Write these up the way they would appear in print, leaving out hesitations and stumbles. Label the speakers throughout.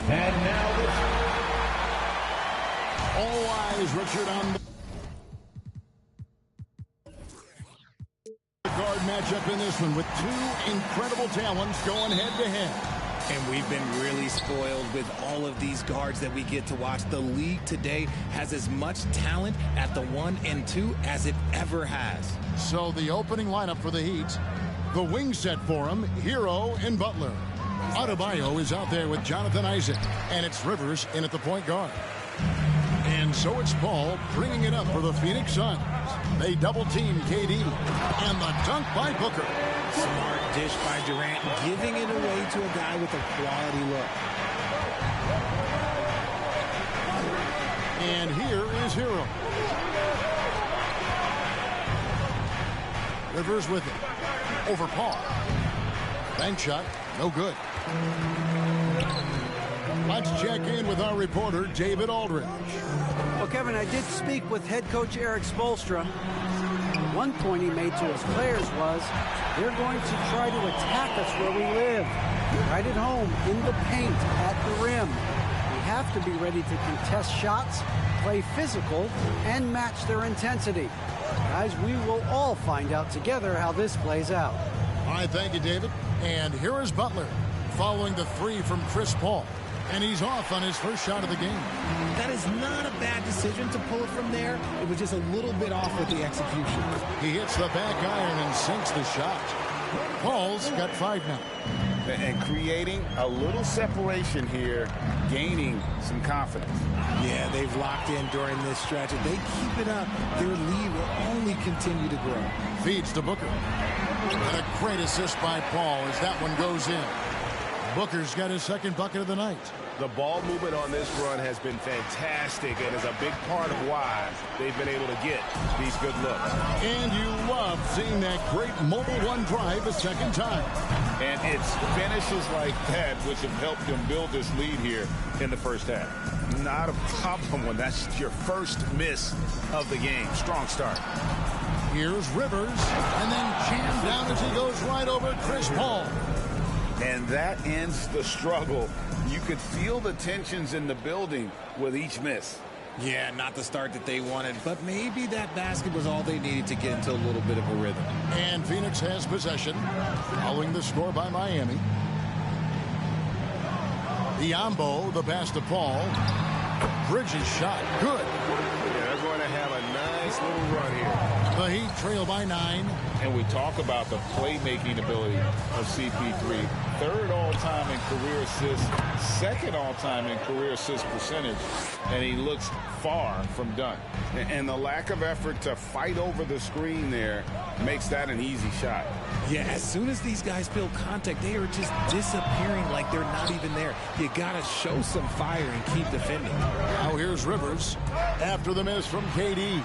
Speaker 1: And now all eyes, Richard, on the guard matchup in this one with two incredible talents going head-to-head.
Speaker 2: And we've been really spoiled with all of these guards that we get to watch. The league today has as much talent at the 1 and 2 as it ever has.
Speaker 1: So the opening lineup for the Heat, the wing set for him, Hero and Butler. Adebayo is out there with Jonathan Isaac, and it's Rivers in at the point guard. And so it's Paul bringing it up for the Phoenix Suns. They double-team KD, and the dunk by Booker.
Speaker 2: Smart dish by Durant, giving it away to a guy with a quality look.
Speaker 1: And here is Hero. Rivers with it. Over Paul. Bank shot, no good. Let's check in with our reporter, David Aldridge.
Speaker 3: Well, Kevin, I did speak with head coach Eric Spoelstra. One point he made to his players was, they're going to try to attack us where we live. Right at home, in the paint, at the rim. We have to be ready to contest shots, play physical, and match their intensity. Guys, we will all find out together how this plays out.
Speaker 1: All right, thank you, David. And here is Butler, following the three from Chris Paul. And he's off on his first shot of the game.
Speaker 2: That is not a bad decision to pull it from there. It was just a little bit off with the execution.
Speaker 1: He hits the back iron and sinks the shot. Paul's got 5 now.
Speaker 4: And creating a little separation here, gaining some confidence.
Speaker 2: Yeah, they've locked in during this stretch. If they keep it up, their lead will only continue to grow.
Speaker 1: Feeds to Booker. And a great assist by Paul as that one goes in. Booker's got his second bucket of the night.
Speaker 4: The ball movement on this run has been fantastic and is a big part of why they've been able to get these good looks.
Speaker 1: And you love seeing that great mobile one drive a second time.
Speaker 4: And it's finishes like that which have helped them build this lead here in the first half. Not a problem when that's your first miss of the game. Strong start.
Speaker 1: Here's Rivers, and then jammed down as he goes right over Chris Paul.
Speaker 4: And that ends the struggle. You could feel the tensions in the building with each miss.
Speaker 2: Yeah, not the start that they wanted, but maybe that basket was all they needed to get into a little bit of a rhythm.
Speaker 1: And Phoenix has possession, following the score by Miami. Diambo, the pass to Paul. Bridges shot, good.
Speaker 4: Yeah, they're going to have a nice little run here.
Speaker 1: The Heat trail by 9.
Speaker 4: And we talk about the playmaking ability of CP3. Third all-time in career assists, second all-time in career assist percentage, and he looks far from done. And the lack of effort to fight over the screen there makes that an easy shot.
Speaker 2: Yeah, as soon as these guys feel contact, they are just disappearing like they're not even there. You got to show some fire and keep defending.
Speaker 1: Now here's Rivers after the miss from KD.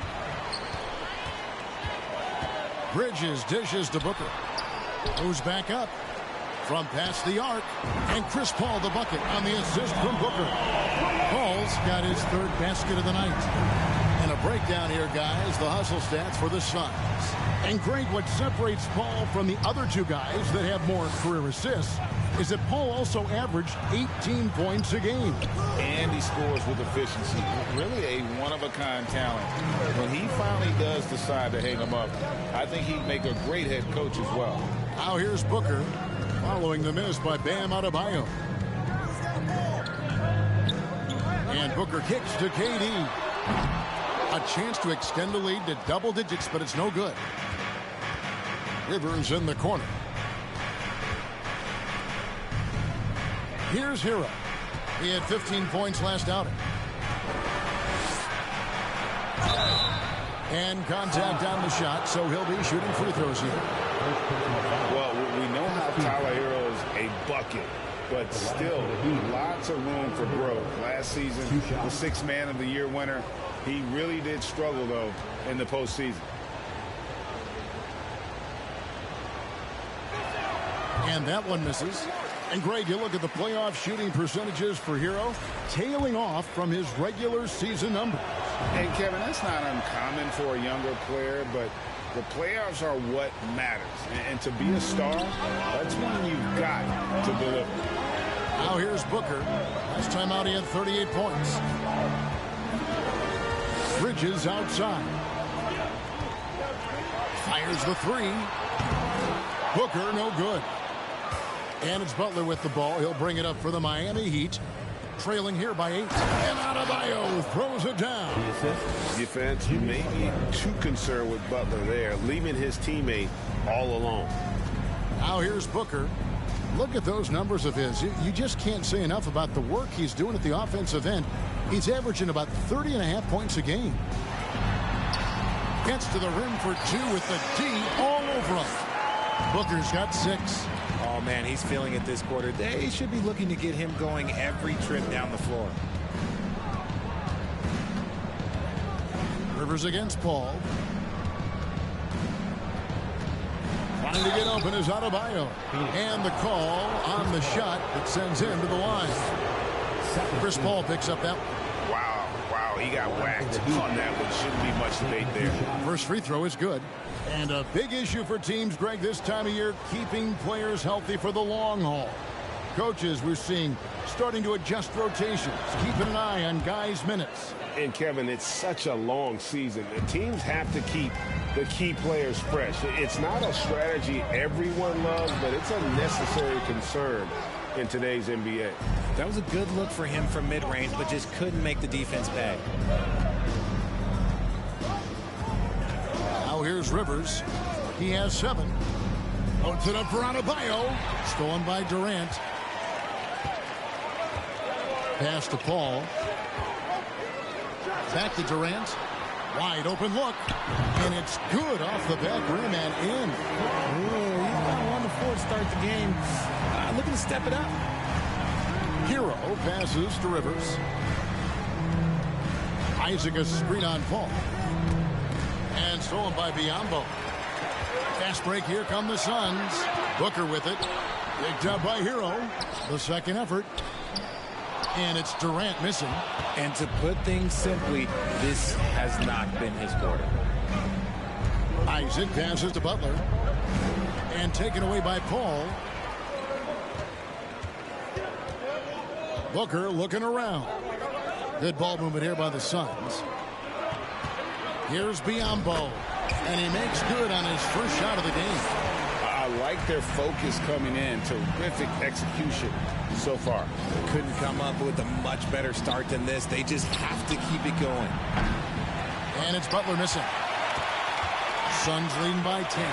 Speaker 1: Bridges dishes to Booker. Moves back up from past the arc. And Chris Paul the bucket on the assist from Booker. Paul's got his third basket of the night. And a breakdown here, guys. The hustle stats for the Suns. And Greg, what separates Paul from the other two guys that have more career assists is that Paul also averaged 18 points a game.
Speaker 4: And he scores with efficiency. Really a one-of-a-kind talent. When he finally does decide to hang him up, I think he'd make a great head coach as well.
Speaker 1: Now here's Booker following the miss by Bam Adebayo. And Booker kicks to KD. A chance to extend the lead to double digits, but it's no good. Rivers in the corner. Here's Hero. He had 15 points last outing. And contact on the shot, so he'll be shooting free throws here.
Speaker 4: Well, we know how Tyler Hero is a bucket, but still lots of room for growth. Last season, the Sixth Man of the Year winner. He really did struggle, though, in the postseason.
Speaker 1: And that one misses. And Greg, you look at the playoff shooting percentages for Hero, tailing off from his regular season numbers.
Speaker 4: And Kevin, that's not uncommon for a younger player, but the playoffs are what matters. And to be a star, that's when you've got to deliver.
Speaker 1: Now here's Booker. Last time out he had 38 points. Bridges outside. Fires the three. Booker, no good. And it's Butler with the ball. He'll bring it up for the Miami Heat. Trailing here by 8. And Adebayo throws it down.
Speaker 5: Defense, you may be too concerned with Butler there, leaving his teammate all alone.
Speaker 1: Now here's Booker. Look at those numbers of his. You just can't say enough about the work he's doing at the offensive end. He's averaging about 30.5 points a game. Gets to the rim for 2 with the D all over him. Booker's got 6.
Speaker 2: Oh, man, he's feeling it this quarter. They should be looking to get him going every trip down the floor.
Speaker 1: Rivers against Paul. Trying to get open is Adebayo. And the call on the shot that sends him to the line. Chris Paul picks up that.
Speaker 5: Wow, he got whacked on that one. Shouldn't be much debate there.
Speaker 1: First free throw is good. And a big issue for teams, Greg, this time of year, keeping players healthy for the long haul. Coaches, we're seeing, starting to adjust rotations, keeping an eye on guys' minutes.
Speaker 5: And, Kevin, it's such a long season. The teams have to keep the key players fresh. It's not a strategy everyone loves, but it's a necessary concern in today's NBA.
Speaker 2: That was a good look for him from mid-range, but just couldn't make the defense pay.
Speaker 1: Now here's Rivers. He has 7. Puts it up for Adebayo. Stolen by Durant. Pass to Paul. Back to Durant. Wide open look. And it's good off the back rim and in.
Speaker 2: Ooh, he's got 1-4 to start the game. Looking to step it up.
Speaker 1: Hero passes to Rivers. Isaac a screen on Paul. And stolen by Biyombo. Fast break. Here come the Suns. Booker with it. Picked up by Hero. The second effort. And it's Durant missing.
Speaker 2: And to put things simply, this has not been his quarter.
Speaker 1: Isaac passes to Butler. And taken away by Paul. Booker looking around. Good ball movement here by the Suns. Here's Biyombo. And he makes good on his first shot of the game.
Speaker 4: I like their focus coming in. Terrific execution so far.
Speaker 2: Couldn't come up with a much better start than this. They just have to keep it going.
Speaker 1: And it's Butler missing. Suns leading by 10.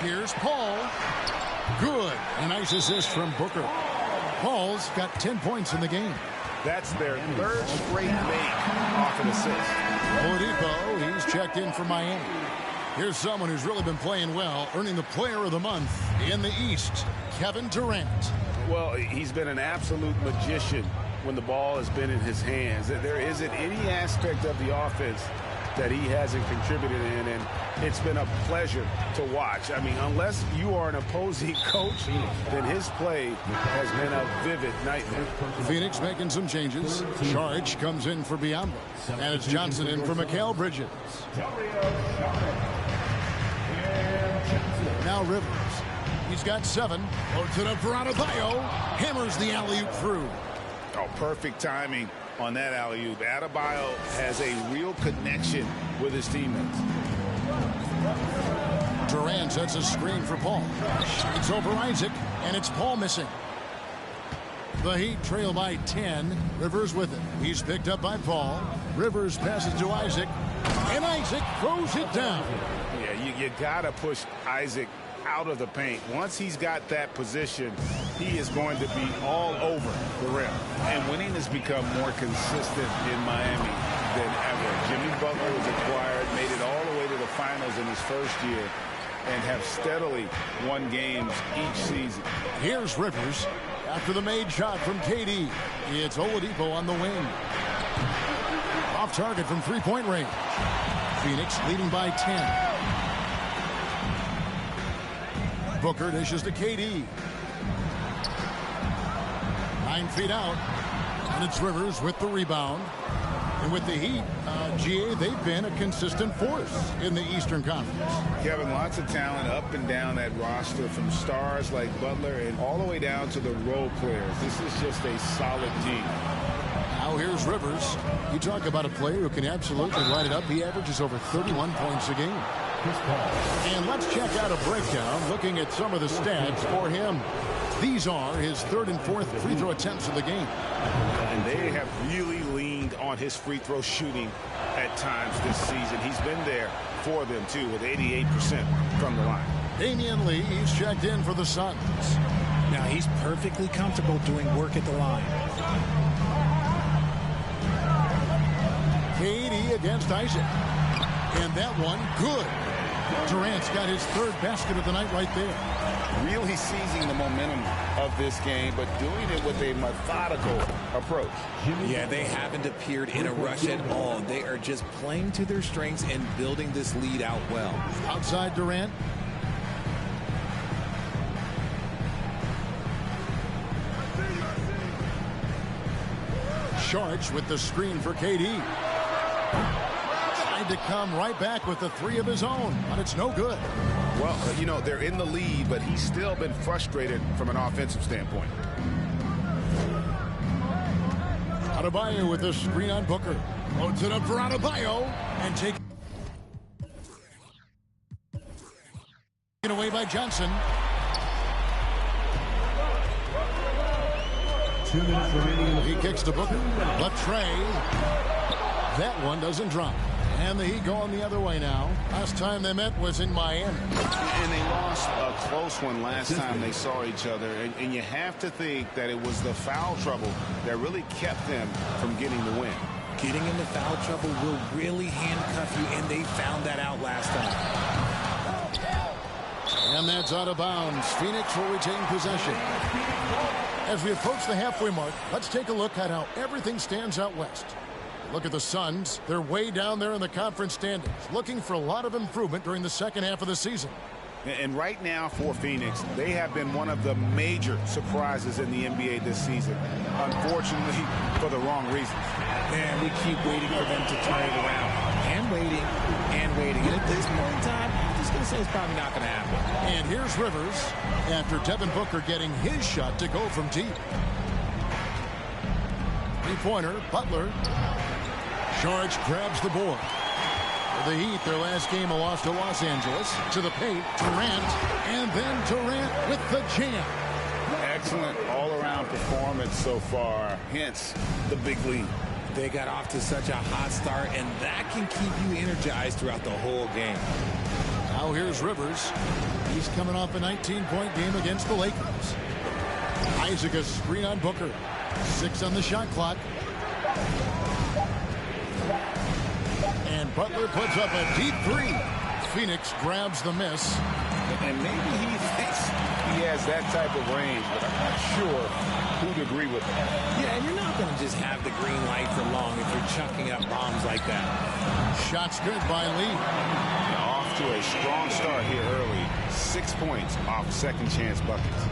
Speaker 1: Here's Paul. Good. A nice assist from Booker. Paul's got 10 points in the game.
Speaker 5: That's their third straight make off an assist.
Speaker 1: Oladipo, he's checked in for Miami. Here's someone who's really been playing well, earning the Player of the Month in the East, Kevin Durant.
Speaker 5: Well, he's been an absolute magician when the ball has been in his hands. There isn't any aspect of the offense that he hasn't contributed in, and it's been a pleasure to watch. I mean, unless you are an opposing coach, then his play has been a vivid nightmare.
Speaker 1: Phoenix making some changes. Charge comes in for Biyombo, and it's Johnson in for Mikal Bridges. Now Rivers. He's got 7. Loads it up for Adebayo. Hammers the alley-oop through.
Speaker 5: Oh, perfect timing on that alley-oop. Adebayo has a real connection with his teammates.
Speaker 1: Durant sets a screen for Paul. It's over Isaac, and it's Paul missing. The Heat trail by 10. Rivers with it. He's picked up by Paul. Rivers passes to Isaac, and Isaac throws it down.
Speaker 5: Yeah, you got to push Isaac out of the paint. Once he's got that position, he is going to be all over the rim.
Speaker 4: And winning has become more consistent in Miami than ever. Jimmy Butler was acquired, made it all the way to the finals in his first year, and have steadily won games each season.
Speaker 1: Here's Rivers after the made shot from KD. It's Oladipo on the wing. Off target from three-point range. Phoenix leading by 10. Booker dishes to KD. 9 feet out. And it's Rivers with the rebound. And with the Heat, GA, they've been a consistent force in the Eastern Conference.
Speaker 5: Kevin, lots of talent up and down that roster, from stars like Butler and all the way down to the role players. This is just a solid team.
Speaker 1: Now here's Rivers. You talk about a player who can absolutely light it up. He averages over 31 points a game. And let's check out a breakdown looking at some of the stats for him. These are his third and fourth free throw attempts of the game.
Speaker 5: And they have really leaned on his free throw shooting at times this season. He's been there for them, too, with 88% from the line.
Speaker 1: Damian Lee, he's checked in for the Suns.
Speaker 2: Now he's perfectly comfortable doing work at the line.
Speaker 1: KD against Isaac. And that one, good. Durant's got his third basket of the night right there.
Speaker 5: Really seizing the momentum of this game, but doing it with a methodical approach.
Speaker 2: Yeah, they haven't appeared in a rush at all. They are just playing to their strengths and building this lead out well.
Speaker 1: Outside Durant. Sharch with the screen for KD. Tried to come right back with the three of his own, but it's no good.
Speaker 5: Well, you know, they're in the lead, but he's still been frustrated from an offensive standpoint.
Speaker 1: Adebayo with the screen on Booker. Loads it up for Adebayo and taken away by Johnson.
Speaker 6: 2 minutes remaining.
Speaker 1: He kicks to Booker. But Trey, that one doesn't drop. And the Heat going the other way now. Last time they met was in Miami.
Speaker 5: And they lost a close one last time they saw each other. And you have to think that it was the foul trouble that really kept them from getting the win.
Speaker 2: Getting into foul trouble will really handcuff you, and they found that out last time.
Speaker 1: And that's out of bounds. Phoenix will retain possession. As we approach the halfway mark, let's take a look at how everything stands out west. Look at the Suns. They're way down there in the conference standings, looking for a lot of improvement during the second half of the season.
Speaker 5: And right now for Phoenix, they have been one of the major surprises in the NBA this season. Unfortunately, for the wrong reasons.
Speaker 2: Man, we keep waiting for them to turn it around. And waiting, and waiting. And at this point in time, I'm just going to say it's probably not going to happen.
Speaker 1: And here's Rivers after Devin Booker getting his shot to go from deep. Three-pointer, Butler. Sharch grabs the board. For the Heat, their last game a loss to Los Angeles. To the paint, Durant, and then Durant with the jam.
Speaker 5: Excellent all-around performance so far, hence the big lead.
Speaker 2: They got off to such a hot start, and that can keep you energized throughout the whole game.
Speaker 1: Now here's Rivers. He's coming off a 19-point game against the Lakers. Isaac a screen on Booker. 6 on the shot clock. And Butler puts up a deep three. Phoenix grabs the miss.
Speaker 5: And maybe he thinks he has that type of range, but I'm not sure who'd agree with him.
Speaker 2: Yeah, and you're not going to just have the green light for long if you're chucking up bombs like that.
Speaker 1: Shots good by Lee.
Speaker 5: Off to a strong start here early. 6 points off second chance buckets.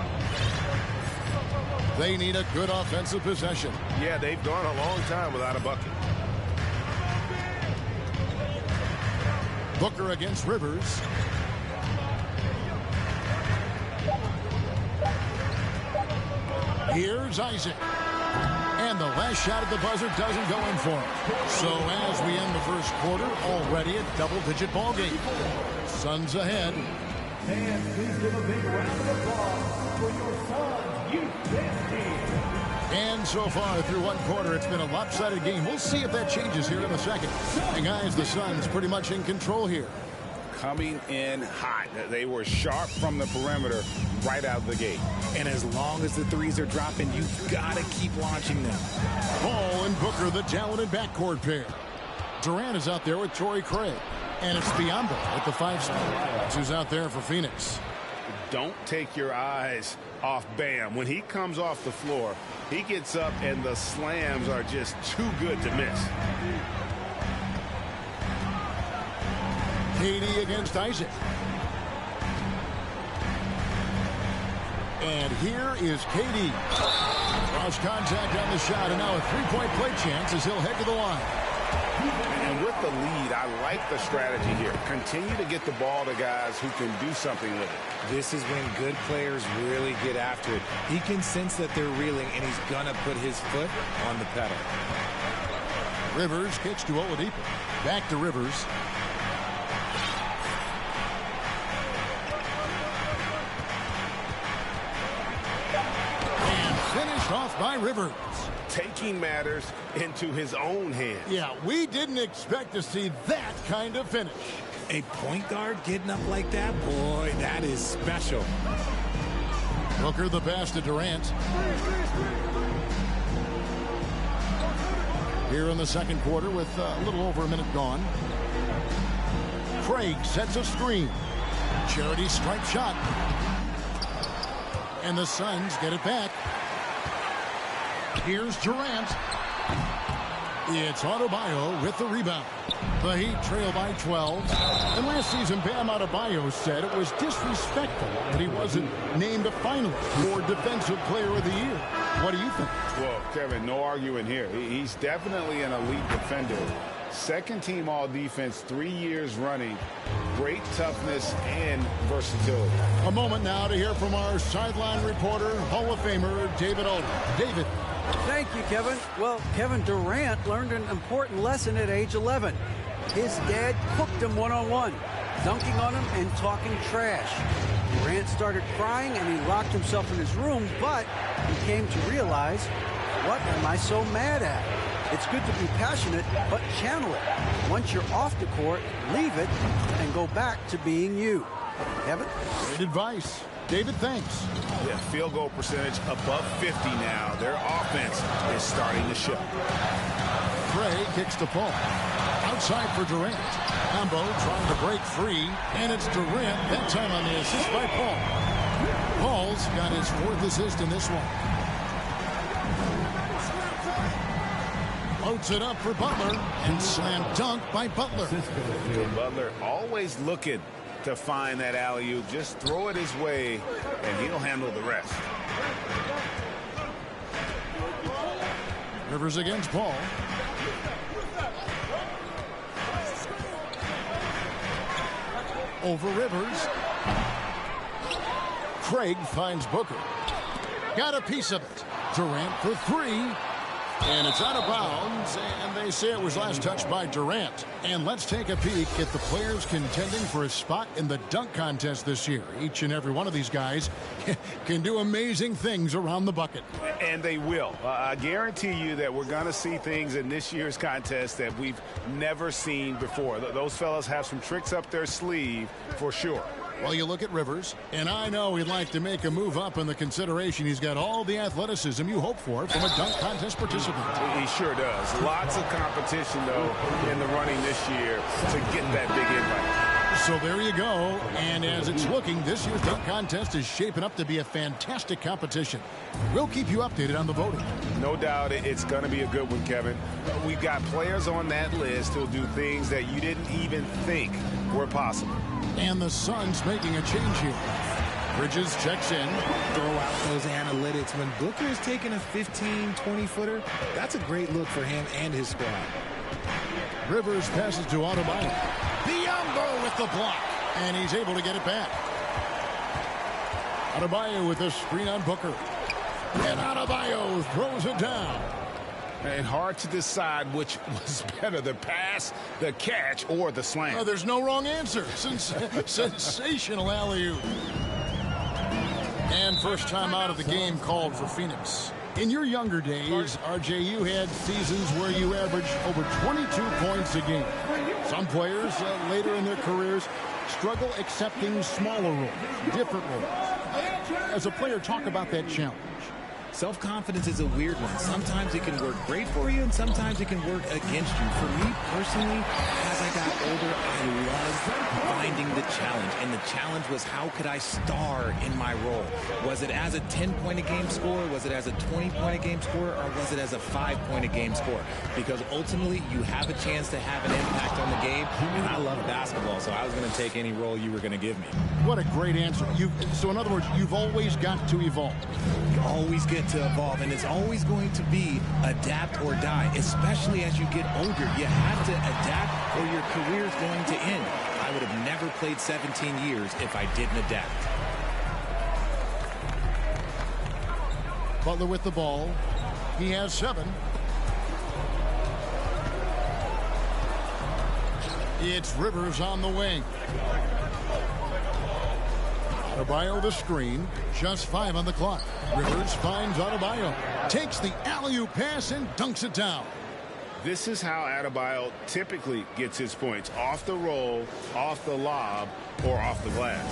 Speaker 1: They need a good offensive possession.
Speaker 5: Yeah, they've gone a long time without a bucket.
Speaker 1: Booker against Rivers. Here's Isaac. And the last shot at the buzzer doesn't go in for him. So as we end the first quarter, already a double-digit ball game. Suns ahead.
Speaker 6: And please give a big round of applause for your Suns youth dance team.
Speaker 1: And so far through one quarter, it's been a lopsided game. We'll see if that changes here in a second. And guys, the Suns pretty much in control here.
Speaker 5: Coming in hot. They were sharp from the perimeter right out of the gate.
Speaker 2: And as long as the threes are dropping, you've got to keep launching them.
Speaker 1: Paul and Booker, the talented backcourt pair. Durant is out there with Torrey Craig. And it's Biyombo at the 5 spot, who's out there for Phoenix.
Speaker 5: Don't take your eyes off Bam. When he comes off the floor, he gets up and the slams are just too good to miss.
Speaker 1: KD against Isaac. And here is KD. Cross contact on the shot, and now a three-point play chance as he'll head to the line.
Speaker 5: And with the lead, I like the strategy here. Continue to get the ball to guys who can do something with it.
Speaker 2: This is when good players really get after it. He can sense that they're reeling, and he's going to put his foot on the pedal.
Speaker 1: Rivers kicks to Oladipo. Back to Rivers. And finished off by Rivers.
Speaker 5: Taking matters into his own hands.
Speaker 1: Yeah, we didn't expect to see that kind of finish.
Speaker 2: A point guard getting up like that? Boy, that is special.
Speaker 1: Booker the pass to Durant. Here in the second quarter with a little over a minute gone. Craig sets a screen. Charity strike shot. And the Suns get it back. Here's Durant. It's Adebayo with the rebound. The Heat trail by 12. And last season, Bam Adebayo said it was disrespectful that he wasn't named a finalist for Defensive Player of the Year. What do you think?
Speaker 5: Well, Kevin, no arguing here. He's definitely an elite defender. Second team all defense 3 years running. Great toughness and versatility.
Speaker 1: A moment now to hear from our sideline reporter, Hall of Famer David Alden. David.
Speaker 3: Thank you, Kevin. Well, Kevin Durant learned an important lesson at age 11. His dad cooked him one-on-one, dunking on him and talking trash. Durant started crying and he locked himself in his room, but he came to realize, what am I so mad at? It's good to be passionate, but channel it. Once you're off the court, leave it and go back to being you. Kevin?
Speaker 1: Great advice. David, thanks.
Speaker 5: Yeah, field goal percentage above 50 now. Their offense is starting to show.
Speaker 1: Gray kicks to Paul. Outside for Durant. Combo trying to break free. And it's Durant, that time on the assist by Paul. Paul's got his 4th assist in this one. Loads it up for Butler. And slam dunk by Butler.
Speaker 5: Butler always looking to find that alley-oop. Just throw it his way, and he'll handle the rest.
Speaker 1: Rivers against Paul. Over Rivers. Craig finds Booker. Got a piece of it. Durant for 3. And it's out of bounds, and they say it was last touched by Durant. And let's take a peek at the players contending for a spot in the dunk contest this year. Each and every one of these guys can do amazing things around the bucket.
Speaker 5: And they will. I guarantee you that we're going to see things in this year's contest that we've never seen before. Those fellas have some tricks up their sleeve for sure.
Speaker 1: Well, you look at Rivers, and I know he'd like to make a move up in the consideration. He's got all the athleticism you hope for from a dunk contest participant.
Speaker 5: He sure does. Lots of competition, though, in the running this year to get that big invite.
Speaker 1: So there you go. And as it's looking, this year's dunk contest is shaping up to be a fantastic competition. We'll keep you updated on the voting.
Speaker 5: No doubt it's going to be a good one, Kevin. We've got players on that list who'll do things that you didn't even think were possible.
Speaker 1: And the Suns making a change here. Bridges checks in.
Speaker 2: Throw out those analytics. When Booker is taking a 15, 20-footer, that's a great look for him and his squad.
Speaker 1: Rivers passes to Adebayo. Biyombo with the block. And he's able to get it back. Adebayo with a screen on Booker. And Adebayo throws it down.
Speaker 5: And hard to decide which was better, the pass, the catch, or the slam.
Speaker 1: Oh, there's no wrong answer. Sensational alley-oop. And first time out of the game called for Phoenix. In your younger days, RJ, you had seasons where you averaged over 22 points a game. Some players later in their careers struggle accepting smaller roles, different roles. As a player, talk about that challenge.
Speaker 2: Self-confidence is a weird one. Sometimes it can work great for you, and sometimes it can work against you. For me personally, as I got older, I loved finding the challenge. And the challenge was, how could I star in my role? Was it as a 10-point-a-game scorer? Was it as a 20-point-a-game scorer? Or was it as a 5-point-a-game scorer? Because ultimately, you have a chance to have an impact on the game. And I love basketball, so I was going to take any role you were going to give me.
Speaker 1: What a great answer. So in other words, you've always got to evolve.
Speaker 2: You always get to evolve, and it's always going to be adapt or die, especially as you get older. You have to adapt or your career is going to end. I would have never played 17 years if I didn't adapt.
Speaker 1: Butler with the ball. He has 7. It's Rivers on the wing. Adebayo the screen. Just 5 on the clock. Rivers finds Adebayo. Takes the alley-oop pass and dunks it down.
Speaker 5: This is how Adebayo typically gets his points. Off the roll, off the lob, or off the glass.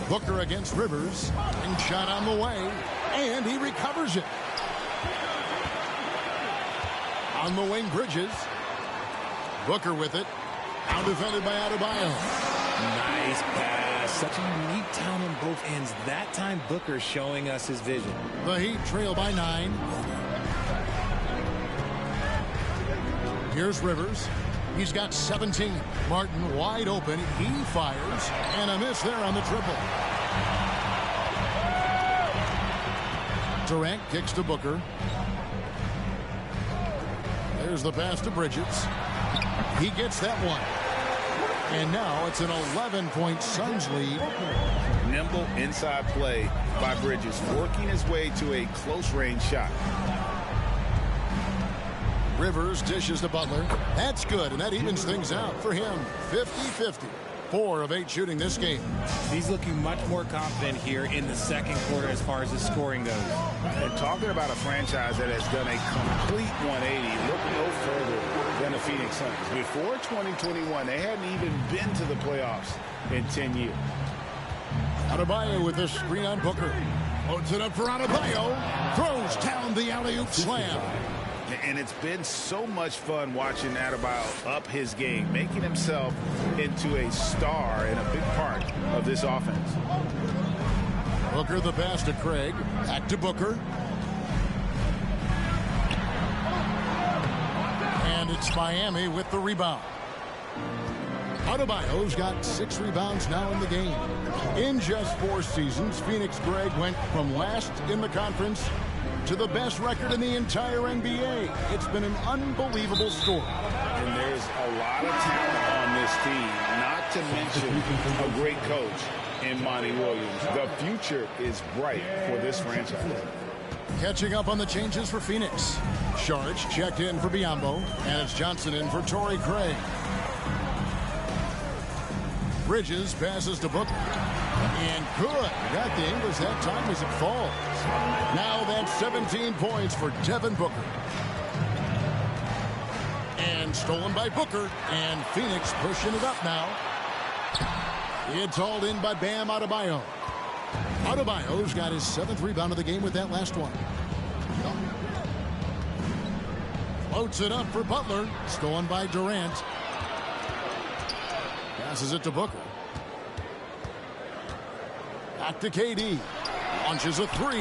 Speaker 1: Booker against Rivers. And shot on the way. And he recovers it. On the wing, Bridges. Booker with it. Out defended by Adebayo.
Speaker 2: Nice pass. Such a unique talent on both ends. That time, Booker showing us his vision.
Speaker 1: The Heat trail by 9. Here's Rivers. He's got 17. Martin wide open. He fires. And a miss there on the triple. Durant kicks to Booker. There's the pass to Bridges. He gets that one. And now it's an 11-point Suns lead.
Speaker 5: Nimble inside play by Bridges, working his way to a close-range shot.
Speaker 1: Rivers dishes to Butler. That's good, and that evens things out for him. 50-50. 4 of 8 shooting this game.
Speaker 2: He's looking much more confident here in the second quarter as far as his scoring goes.
Speaker 5: And talking about a franchise that has done a complete 180, look no further than the Phoenix Suns. Before 2021, they hadn't even been to the playoffs in 10 years.
Speaker 1: Adebayo with a screen on Booker. Loads it up for Adebayo. Throws down the alley-oop slam.
Speaker 5: And it's been so much fun watching Adebayo up his game, making himself into a star and a big part of this offense.
Speaker 1: Booker the pass to Craig. Back to Booker. And it's Miami with the rebound. Adebayo's got 6 rebounds now in the game. In just 4 seasons, Phoenix Greg went from last in the conference to the best record in the entire NBA. It's been an unbelievable story.
Speaker 5: And there's a lot of talent on this team, not to mention a great coach in Monty Williams. The future is bright for this franchise.
Speaker 1: Catching up on the changes for Phoenix. Sharge checked in for Biyombo, and it's Johnson in for Torrey Craig. Bridges passes to Booker. And good. Got the English that time as it falls. Now that's 17 points for Devin Booker. And stolen by Booker. And Phoenix pushing it up now. It's hauled in by Bam Adebayo. Adebayo's got his 7th rebound of the game with that last one. Floats it up for Butler. Stolen by Durant. Passes it to Booker. Back to KD. Launches a 3.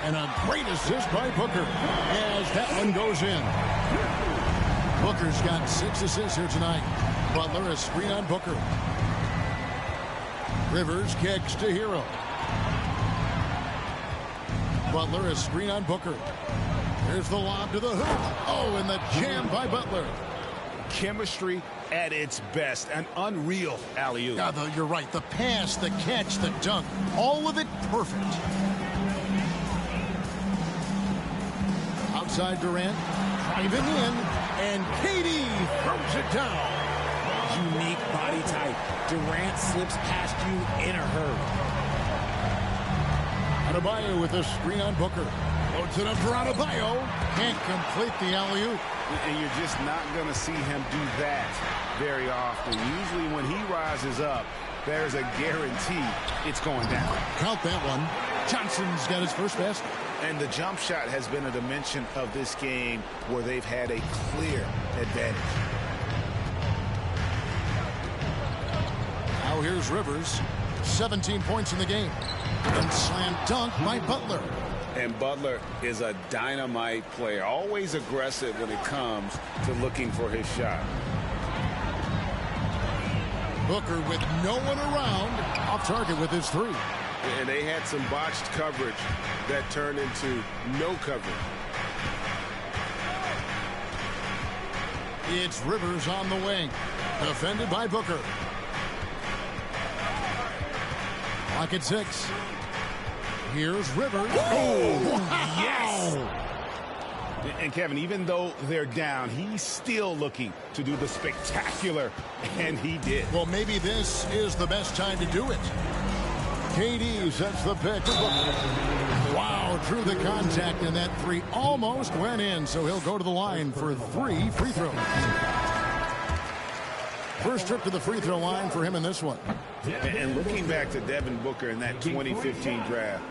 Speaker 1: And a great assist by Booker as that one goes in. Booker's got 6 assists here tonight. Butler a screen on Booker. Rivers kicks to Hero. Butler a screen on Booker. There's the lob to the hoop. Oh, and the jam by Butler.
Speaker 5: Chemistry at its best. An unreal alley-oop.
Speaker 1: Yeah, you're right. The pass, the catch, the dunk. All of it perfect. Outside Durant. Driving in. And KD throws it down.
Speaker 2: Unique body type. Durant slips past you in a hurry.
Speaker 1: Adebayo with a screen on Booker. Loads it up for Adebayo. Can't complete the alley-oop.
Speaker 5: And you're just not going to see him do that very often. Usually when he rises up, there's a guarantee it's going down.
Speaker 1: Count that one. Johnson's got his first basket.
Speaker 5: And the jump shot has been a dimension of this game where they've had a clear advantage.
Speaker 1: So here's Rivers. 17 points in the game. And slam dunk by Butler.
Speaker 5: And Butler is a dynamite player, always aggressive when it comes to looking for his shot.
Speaker 1: Booker with no one around, off target with his three.
Speaker 5: And they had some botched coverage that turned into no coverage.
Speaker 1: It's Rivers on the wing, defended by Booker. Clock at 6. Here's Rivers.
Speaker 5: Oh,
Speaker 1: wow.
Speaker 5: yes! And Kevin, even though they're down, he's still looking to do the spectacular, and he did.
Speaker 1: Well, maybe this is the best time to do it. KD sets the pick. Wow, through the contact, and that three almost went in, so he'll go to the line for 3 free throws. First trip to the free throw line for him in this one.
Speaker 5: And looking back to Devin Booker in that 2015 draft,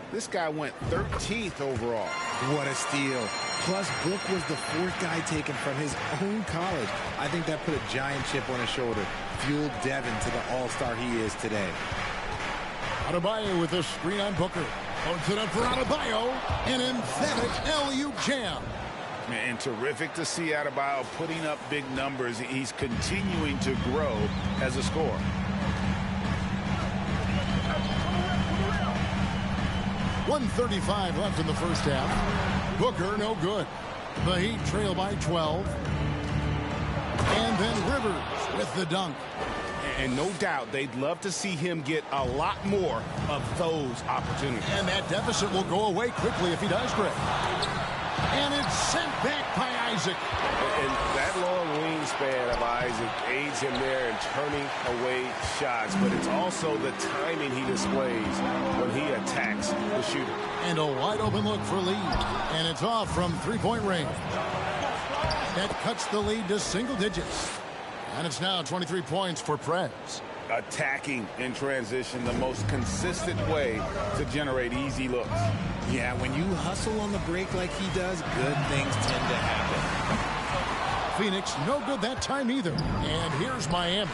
Speaker 5: this guy went 13th overall.
Speaker 2: What a steal. Plus, Book was the 4th guy taken from his own college. I think that put a giant chip on his shoulder, fueled Devin to the all-star he is today.
Speaker 1: Adebayo with a screen on Booker. Puts it up for Adebayo. An emphatic LU jam.
Speaker 5: And terrific to see Adebayo putting up big numbers. He's continuing to grow as a scorer.
Speaker 1: .135 left in the first half. Booker no good. The Heat trail by 12. And then Rivers with the dunk.
Speaker 5: And no doubt they'd love to see him get a lot more of those opportunities.
Speaker 1: And that deficit will go away quickly if he does, Greg. And it's sent back by Isaac.
Speaker 5: And that long wingspan of Isaac aids him there in turning away shots. But it's also the timing he displays when he attacks the shooter.
Speaker 1: And a wide open look for Lee. And it's off from three-point range. That cuts the lead to single digits. And it's now 23 points for Prez.
Speaker 5: Attacking in transition, the most consistent way to generate easy looks.
Speaker 2: Yeah, when you hustle on the break like he does, good things tend to happen.
Speaker 1: Phoenix, no good that time either. And here's Miami.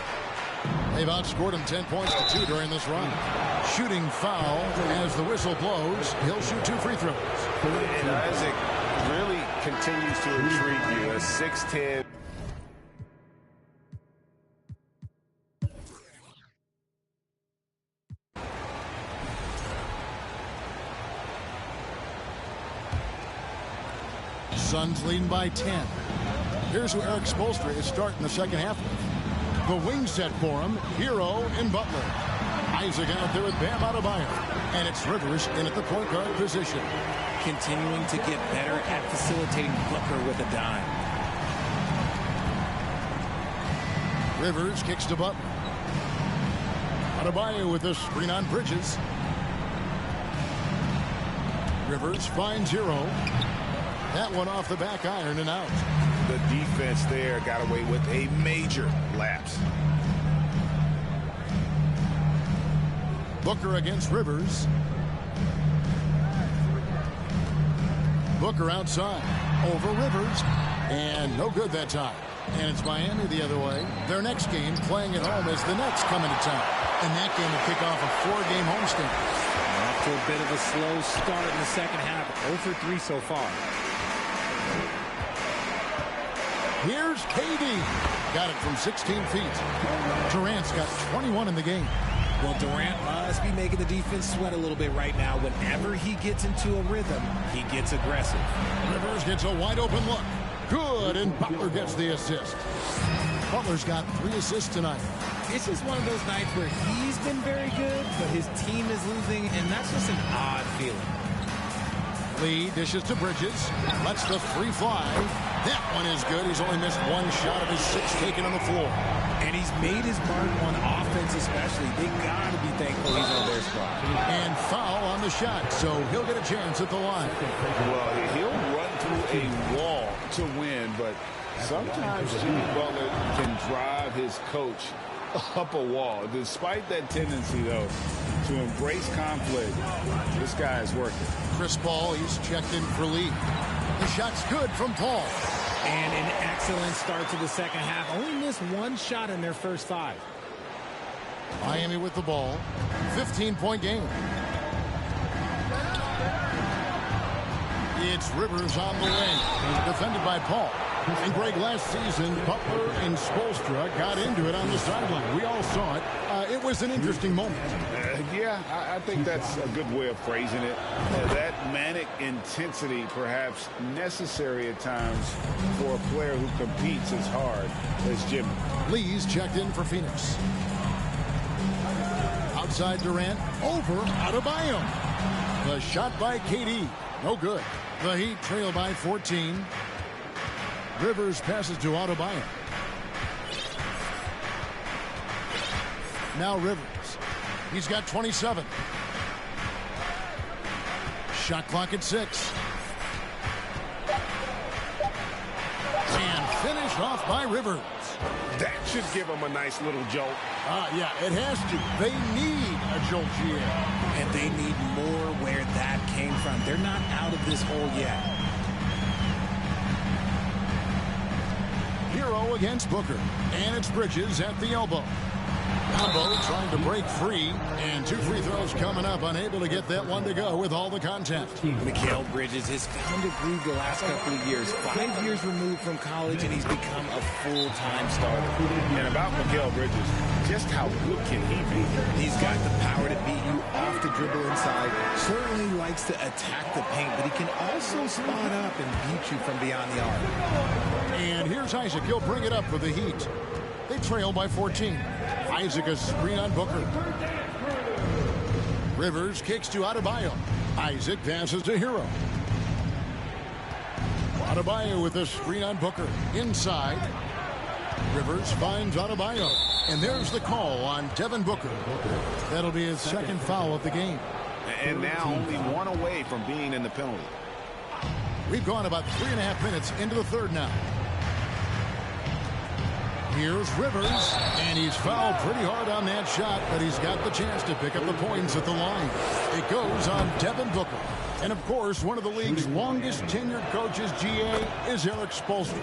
Speaker 1: They've outscored him 10 points to 2 during this run. Shooting foul as the whistle blows. He'll shoot 2 free throws.
Speaker 5: And Isaac really continues to intrigue you. A 6'10".
Speaker 1: Suns leading by 10. Here's who Eric Spoelstra is starting the second half with. The wing set for him, Hero and Butler. Isaac out there with Bam Adebayo. And it's Rivers in at the point guard position.
Speaker 2: Continuing to get better at facilitating Booker with a dime.
Speaker 1: Rivers kicks to Butler. Adebayo with a screen on Bridges. Rivers finds Hero. That one off the back iron and out.
Speaker 5: The defense there got away with a major lapse.
Speaker 1: Booker against Rivers. Booker outside. Over Rivers. And no good that time. And it's Miami the other way. Their next game playing at home as the Nets come into town. And that game will kick off a 4-game homestand.
Speaker 2: Off to a bit of a slow start in the second half. 0 for 3 so far.
Speaker 1: Here's KD. Got it from 16 feet. Durant's got 21 in the game.
Speaker 2: Well, Durant must be making the defense sweat a little bit right now. Whenever he gets into a rhythm, he gets aggressive.
Speaker 1: Rivers gets a wide open look. Good, and Butler gets the assist. Butler's got 3 assists tonight.
Speaker 2: It's just one of those nights where he's been very good, but his team is losing, and that's just an odd feeling.
Speaker 1: Lee dishes to Bridges. Lets the free fly. That one is good. He's only missed 1 shot of his 6 taken on the floor.
Speaker 2: And he's made his mark on offense especially. They got to be thankful he's on their squad.
Speaker 1: And foul on the shot, so he'll get a chance at the line.
Speaker 5: Well, he'll run through a wall to win, but sometimes Jimmy Butler can drive his coach up a wall. Despite that tendency, though, to embrace conflict, this guy is working.
Speaker 1: Chris Paul, he's checked in for Lee. The shot's good from Paul.
Speaker 2: And an excellent start to the second half. Only missed 1 shot in their first 5.
Speaker 1: Miami with the ball. 15-point game. It's Rivers on the wing. Defended by Paul. And Greg, last season, Butler and Spoelstra got into it on the sideline. We all saw it. It was an interesting moment.
Speaker 5: Yeah, I think that's a good way of phrasing it. That manic intensity perhaps necessary at times for a player who competes as hard as Jimmy.
Speaker 1: Lee's checked in for Phoenix. Outside Durant, over Adebayo. The shot by KD, no good. The Heat trail by 14. Rivers passes to Adebayo. Now Rivers. He's got 27. Shot clock at 6. And finished off by Rivers.
Speaker 5: That should give him a nice little jolt.
Speaker 1: Yeah, it has to. They need a jolt, GM.
Speaker 2: And they need more where that came from. They're not out of this hole yet.
Speaker 1: Hero against Booker. And it's Bridges at the elbow. Combo trying to break free. And 2 free throws coming up. Unable to get that one to go with all the contact.
Speaker 2: Mikal Bridges has found a groove the last couple of years. 5 years removed from college, and he's become a full-time starter.
Speaker 5: And about Mikal Bridges, just how good can he be?
Speaker 2: He's got the power to beat you off the dribble inside. Certainly likes to attack the paint, but he can also spot up and beat you from beyond the arc.
Speaker 1: And here's Isaac. He'll bring it up for the Heat. They trail by 14. Isaac a screen on Booker. Rivers kicks to Adebayo. Isaac passes to Hero. Adebayo with a screen on Booker. Inside. Rivers finds Adebayo. And there's the call on Devin Booker. That'll be his second foul of the game.
Speaker 5: And now only one away from being in the penalty.
Speaker 1: We've gone about 3.5 minutes into the third now. Here's Rivers, and he's fouled pretty hard on that shot, but he's got the chance to pick up the points at the line. It goes on Devin Booker. And, of course, one of the league's longest-tenured coaches, GA, is Eric Spoelstra.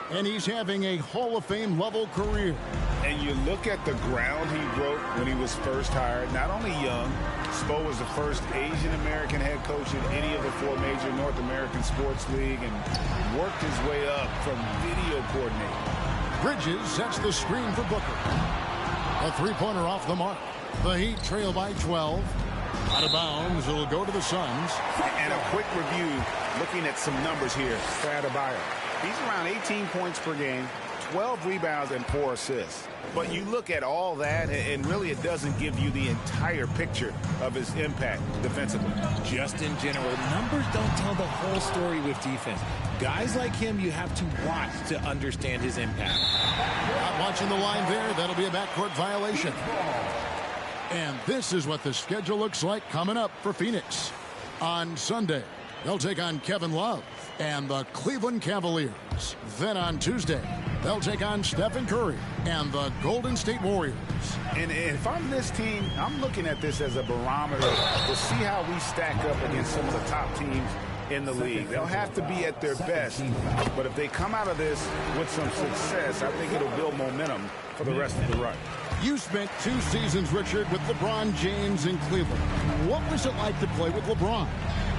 Speaker 1: And he's having a Hall of Fame-level career.
Speaker 5: And you look at the ground he broke when he was first hired. Not only young, Spo was the first Asian-American head coach in any of the 4 major North American sports league and worked his way up from video coordinator.
Speaker 1: Bridges sets the screen for Booker. A three-pointer off the mark. The Heat trail by 12. Out of bounds, it'll go to the Suns.
Speaker 5: And a quick review, looking at some numbers here for Adebayo. He's around 18 points per game, 12 rebounds, and 4 assists. But you look at all that, and really it doesn't give you the entire picture of his impact defensively.
Speaker 2: Just in general, numbers don't tell the whole story with defense. Guys like him, you have to watch to understand his impact.
Speaker 1: Not watching the line there. That'll be a backcourt violation. And this is what the schedule looks like coming up for Phoenix. On Sunday, they'll take on Kevin Love and the Cleveland Cavaliers. Then on Tuesday, they'll take on Stephen Curry and the Golden State Warriors.
Speaker 5: And if I'm this team, I'm looking at this as a barometer to see how we stack up against some of the top teams in the league. They'll have to be at their best, but if they come out of this with some success, I think it'll build momentum for the rest of the run.
Speaker 1: You spent 2 seasons, Richard, with LeBron James in Cleveland. What was it like to play with LeBron?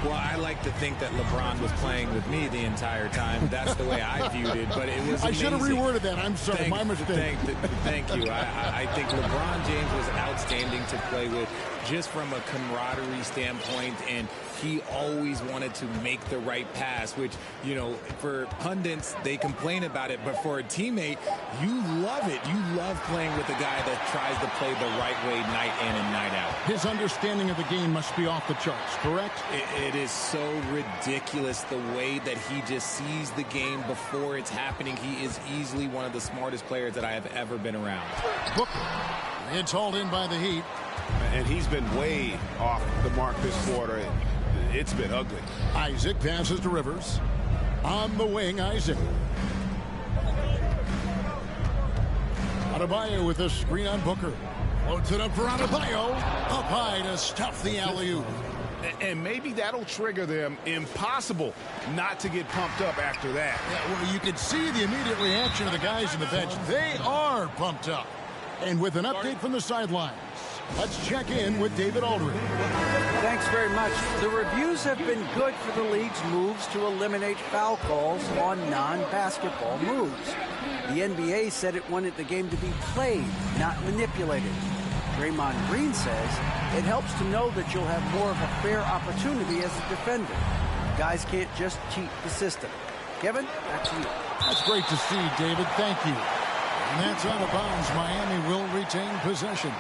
Speaker 2: Well, I like to think that LeBron was playing with me the entire time. That's the way I viewed it, but it was amazing.
Speaker 1: I should have reworded that. I'm sorry, my mistake.
Speaker 2: Thank you. I think LeBron James was outstanding to play with just from a camaraderie standpoint, and he always wanted to make the right pass, which, you know, for pundits, they complain about it, but for a teammate, you love it. You love playing with a guy that tries to play the right way night in and night out.
Speaker 1: His understanding of the game must be off the charts, correct?
Speaker 2: It is so ridiculous the way that he just sees the game before it's happening. He is easily one of the smartest players that I have ever been around.
Speaker 1: Booker, it's hauled in by the Heat.
Speaker 5: And he's been way off the mark this quarter. It's been ugly.
Speaker 1: Isaac passes to Rivers. On the wing, Isaac. Adebayo with a screen on Booker. Floats it up for Adebayo. Up high to stuff the alley-oop.
Speaker 5: And maybe that'll trigger them. Impossible not to get pumped up after that.
Speaker 1: Yeah, well, you can see the immediate reaction of the guys in the bench. They are pumped up. And with an update from the sidelines, let's check in with David Aldridge.
Speaker 3: Thanks very much. The reviews have been good for the league's moves to eliminate foul calls on non-basketball moves. The NBA said it wanted the game to be played, not manipulated. Draymond Green says it helps to know that you'll have more of a fair opportunity as a defender. Guys can't just cheat the system. Kevin, back to you.
Speaker 1: That's great to see, David. Thank you. And that's out of bounds. Miami will retain possession.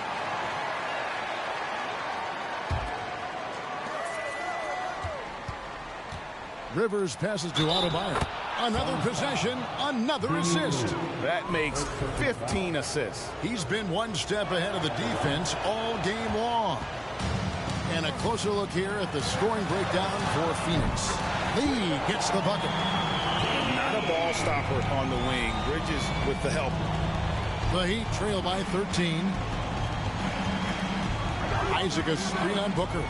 Speaker 1: Rivers passes to Adebayo. Another possession, another assist.
Speaker 5: That makes 15 assists.
Speaker 1: He's been one step ahead of the defense all game long. And a closer look here at the scoring breakdown for Phoenix. Lee gets the bucket.
Speaker 5: Not a ball stopper on the wing. Bridges with the help.
Speaker 1: The Heat trail by 13. Isaac a screen on Booker.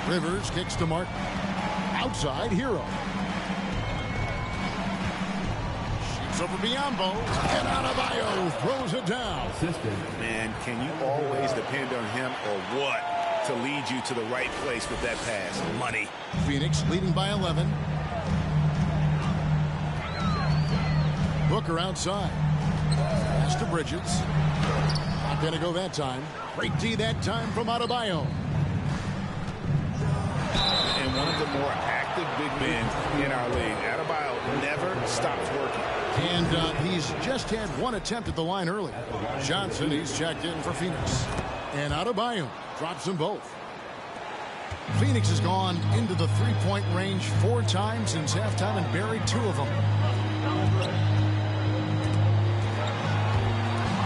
Speaker 1: Rivers kicks to Martin. Outside, Hero. Shoots over Biyombo. And Adebayo throws it down.
Speaker 5: Man, can you always depend on him or what to lead you to the right place with that pass? Money.
Speaker 1: Phoenix leading by 11. Booker outside. Pass to Bridges. Not going to go that time. Great D that time from Adebayo.
Speaker 5: And one of the more active big men in our league. Adebayo never stops working.
Speaker 1: And he's just had one attempt at the line early. Johnson, he's checked in for Phoenix. And Adebayo drops them both. Phoenix has gone into the three-point range 4 times since halftime and buried 2 of them.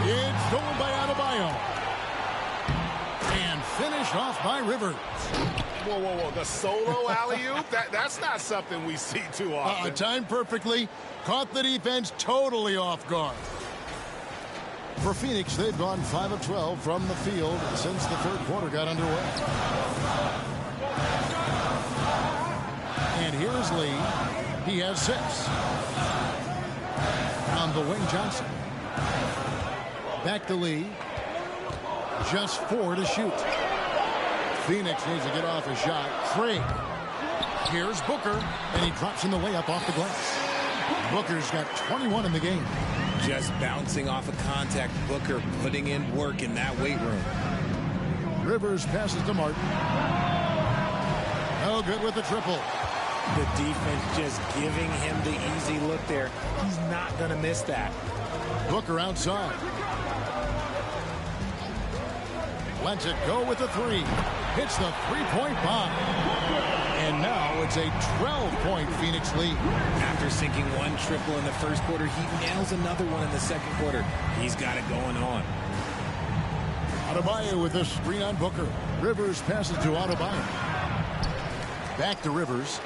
Speaker 1: It's stolen by Adebayo. And finished off by Rivers.
Speaker 5: Whoa, whoa, whoa. The solo alley-oop? That's not something we see too often.
Speaker 1: Timed perfectly. Caught the defense totally off guard. For Phoenix, they've gone 5 of 12 from the field since the third quarter got underway. And here's Lee. He has 6. On the wing, Johnson. Back to Lee. Just 4 to shoot. Phoenix needs to get off a shot. 3. Here's Booker, and he drops in the layup off the glass. Booker's got 21 in the game.
Speaker 2: Just bouncing off of contact. Booker putting in work in that weight room.
Speaker 1: Rivers passes to Martin. No good with the triple.
Speaker 2: The defense just giving him the easy look there. He's not going to miss that.
Speaker 1: Booker outside. Lets it go with the 3. Hits the three-point bomb. And now it's a 12-point Phoenix lead.
Speaker 2: After sinking 1 triple in the first quarter, he nails another one in the second quarter. He's got it going on.
Speaker 1: Adebayo with a screen on Booker. Rivers passes to Adebayo. Back to Rivers.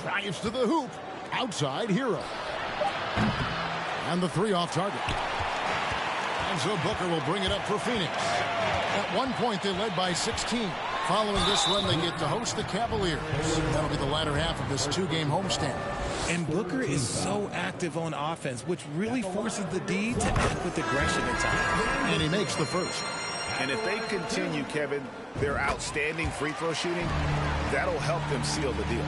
Speaker 1: Drives to the hoop. Outside, Hero. And the 3 off target. And so Booker will bring it up for Phoenix. At one point, they led by 16. Following this run, they get to host the Cavaliers. That'll be the latter half of this 2-game homestand.
Speaker 2: And Booker is so active on offense, which really forces the D to act with aggression at times.
Speaker 1: And he makes the first.
Speaker 5: And if they continue, Kevin, their outstanding free throw shooting, that'll help them seal the deal.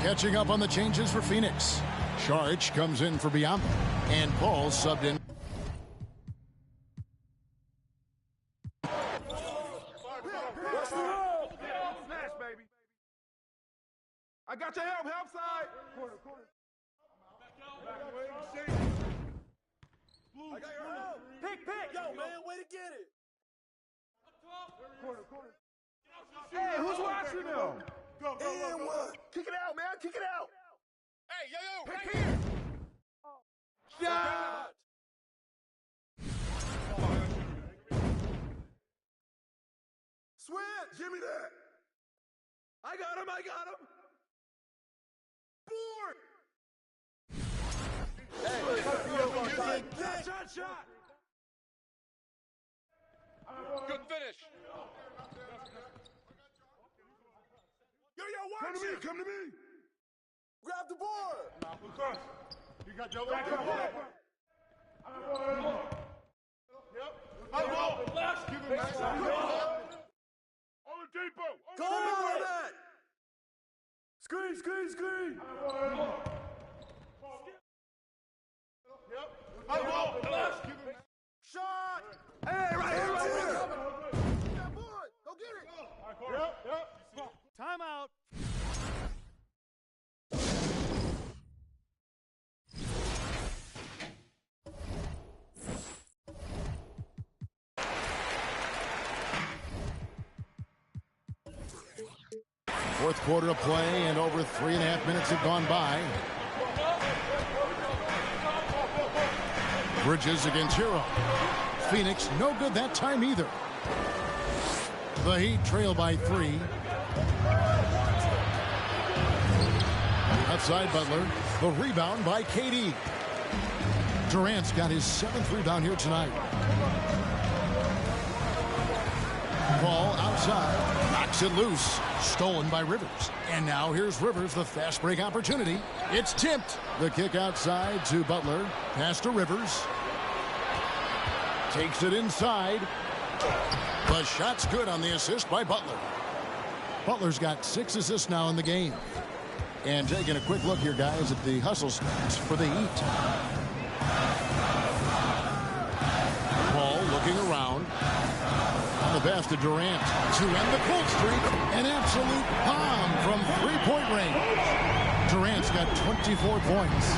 Speaker 1: Catching up on the changes for Phoenix. Saric comes in for Biyombo. And Paul subbed in.
Speaker 6: I got your help side. Corner. I got your help. Pick. Yo, man, way to get it. Corner. Hey, who's watching them? Go. Kick it out, man. Kick it out. Hey, yo, right here. Shot. Switch. Give me that. I got him. Board. Hey, shot. Good finish. Yo, watch it. Come to me. Grab the board.
Speaker 7: Now, because you got your back up. Yep. Left. Give him that. On the depot.
Speaker 6: Go on that. Screen.
Speaker 7: Yep. Left. Give him that.
Speaker 6: Shot. Hey, right here. That board. Go get it.
Speaker 7: Yep.
Speaker 3: Timeout.
Speaker 1: Fourth quarter of play, and over 3.5 minutes have gone by. Bridges against Hero. Phoenix, no good that time either. The Heat trail by 3. Outside Butler. The rebound by KD. Durant's got his 7th rebound here tonight. Ball outside. Knocks it loose. Stolen by Rivers. And now here's Rivers, the fast break opportunity. It's tipped. The kick outside to Butler. Pass to Rivers. Takes it inside. The shot's good on the assist by Butler. Butler's got 6 assists now in the game. And taking a quick look here, guys, at the hustle stats for the Heat. Ball looking around. On the pass to Durant to end the cold streak. An absolute bomb from three-point range. Durant's got 24 points.